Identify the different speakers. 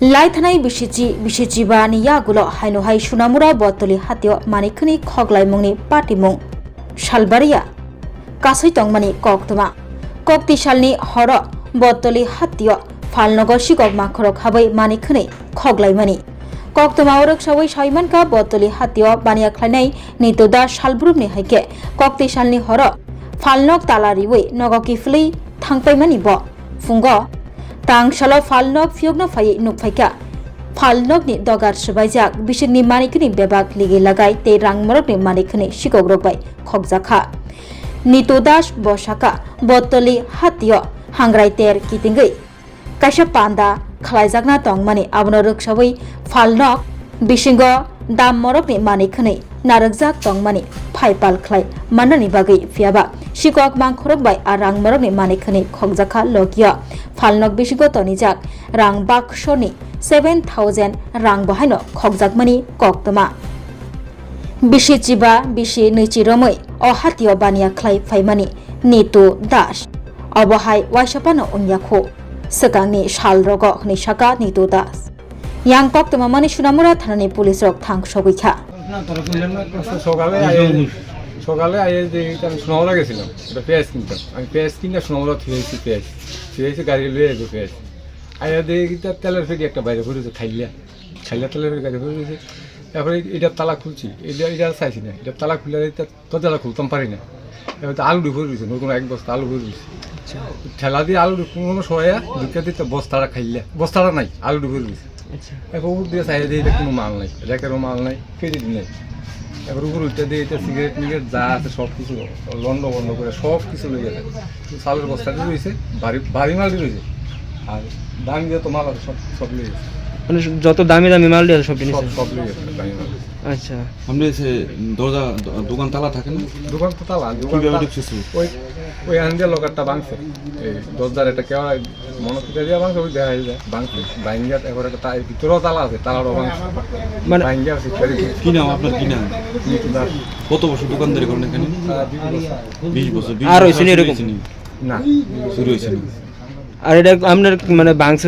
Speaker 1: लाइथानाय बिसिजिबानि यागुलो हाइनुहाय सुनामुरा बतली हातियो मानिखनि खगलाय मुंनि पाटिमुं सालबारिया कासै तंमानि कक्तमा कक्ति सालनि हर बतली हातियो फालनगर सिगक माखरक हाबै मानिखनि खगलायमानि कक्तमा औरक सावै साइमानका बतली हातियो बानिया ख्लायनाय नितोदा सालब्रुमनि हायके कक्ति सालनि हर फालनक तालारिवै नगकी फ्लै थांपायमानि ब फुंगो तां सालो फालनक फियगनो फायै नुफायका फालनकनि दगार सुबायजाक बिसोरनि मानिखनि बेबाक लिगे लागाय ते रांमरकनि मानिखनि सिगग्रबाय खगजाखा नितोदास बसाका बतली हातियो हांग्राय तेर कितिंगै काइसा पान्दा खलायजागना तंमानि आबनो रोखसावै फालनक बिसिंगो दाम मरकनि मानिखनि नारकजाक तंमानि फाइपाल खलाय माननानि बागै फियाबा सिगक मांखरकबाय आ रांमरकनि मानिखनि खगजाखा लगिया फालनक बिसिंगो तनिजाक रां बाक्सनि 7,000 रां बहायनो खगजाकमानि कक्तमा बिसि चिबा बिसि नैचिरमै अ हातियो बानिया खलाय फाइमानि नितु दास अबहाय वाइसापानो उन्याखो सकांनि साल रग हनिसाका नितु दास yang कक्तमा मानि सुनामुरा थानानि पुलिस रक थांग सगैखा
Speaker 2: সকালে আইয়ে যে আমি সোনামুড়া গেছিলাম এটা পেঁয়াজ কিনতাম আমি পেঁয়াজ কিনে সোনামুড়া থুয়েছি পেঁয়াজ গাড়ি লয়ে যাবো পেঁয়াজ আইয়া দেখি তেলের ফেরি একটা বাইরে ঘুরেছে খাইলা তেলের গাড়ি ঘুরেছে তারপরে এটার তালা খুলছি এটা চাইছি না এটার তালা খুলে দরজাটা খুলতাম পারি না এবার আলু ভরে রয়েছে নতুন এক বস্তা আলু ভরে রয়েছে ঠেলা দিয়ে আলু কোনো সময় ঢুকে দিতে বস্তাটা খাইলে বস্তাটা নাই আলু ভরে রয়েছে এবার উপর দিয়ে চাইলে দিয়ে এটা কোনো মাল নাই রেখেরও মাল নাই ক্রেডিট নেই এবার উপর উঠতে দিয়ে এটা সিগারেট মিগারেট যা আছে সব কিছু লন্ড বন্ধ করে সব কিছু লেগে যায় চালের বস্তাটি রয়েছে ভারী মালটি রয়েছে আর দামি যত মাল আছে সব লেগে গেছে
Speaker 3: মানে যত দামি দামি মাল দিয়ে সব জিনিস
Speaker 2: সব লেগে গেছে দামি মাল।
Speaker 3: আচ্ছা
Speaker 4: আপনি সে দরজা দোকান তালা থাকে না
Speaker 2: দোকান তো তালা ওই আনন্দে লোকারটা ভাঙছে এই দরজার একটা কেউ মনে থেকে দিয়ে ভাঙছে ওই দেখা যায় ভাঙছে ভাঙ্গিয়া এবার একটা ভিতরেও তালা আছে তালারও ভাঙছে
Speaker 3: মানে
Speaker 2: ভাঙ্গিয়া
Speaker 4: কি নাম আপনার কি নাম কত বছর দোকানদারি করেন এখানে 20 বছর
Speaker 3: আর হয়েছে না এরকম
Speaker 2: না
Speaker 4: শুরু হয়েছে
Speaker 3: আর এটা আপনার মানে বাংস